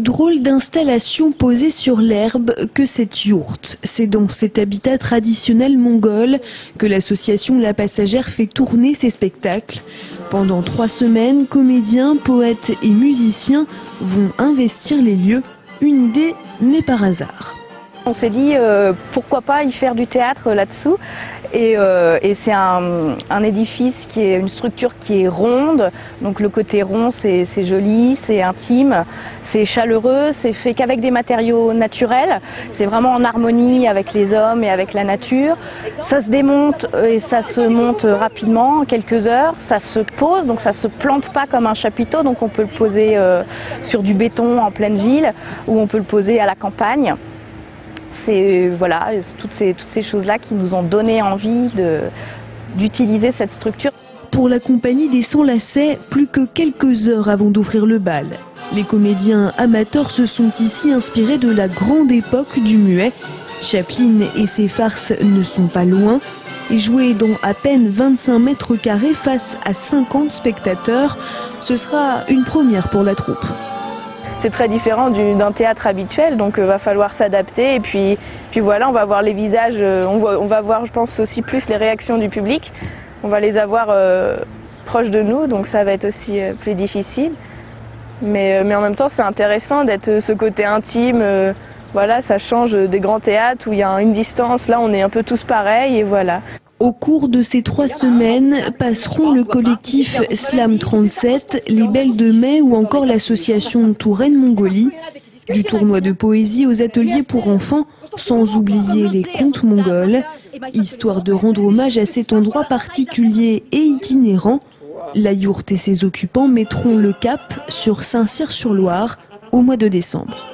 drôle d'installation posée sur l'herbe que cette yourte. C'est dans cet habitat traditionnel mongol que l'association La Passagère fait tourner ses spectacles. Pendant 3 semaines, comédiens, poètes et musiciens vont investir les lieux. Une idée née par hasard. On s'est dit pourquoi pas y faire du théâtre là-dessous et c'est un édifice qui est une structure qui est ronde, donc le côté rond c'est joli, c'est intime, c'est chaleureux, c'est fait qu'avec des matériaux naturels, c'est vraiment en harmonie avec les hommes et avec la nature. Ça se démonte et ça se monte rapidement, en quelques heures, ça se pose, donc ça se plante pas comme un chapiteau, donc on peut le poser sur du béton en pleine ville ou on peut le poser à la campagne. C'est voilà, toutes ces choses-là qui nous ont donné envie d'utiliser cette structure. Pour la compagnie des Sans Lacets, plus que quelques heures avant d'ouvrir le bal. Les comédiens amateurs se sont ici inspirés de la grande époque du muet. Chaplin et ses farces ne sont pas loin. Et jouer dans à peine 25 mètres carrés face à 50 spectateurs, ce sera une première pour la troupe. C'est très différent d'un théâtre habituel, donc va falloir s'adapter et puis voilà, on va voir les visages, on va voir je pense aussi plus les réactions du public, on va les avoir proches de nous, donc ça va être aussi plus difficile. Mais en même temps c'est intéressant d'être ce côté intime, voilà, ça change des grands théâtres où il y a une distance, là on est un peu tous pareils et voilà. Au cours de ces 3 semaines, passeront le collectif Slam 37, les Belles de Mai ou encore l'association Touraine Mongolie. Du tournoi de poésie aux ateliers pour enfants, sans oublier les contes mongols. Histoire de rendre hommage à cet endroit particulier et itinérant, la yourte et ses occupants mettront le cap sur Saint-Cyr-sur-Loire au mois de décembre.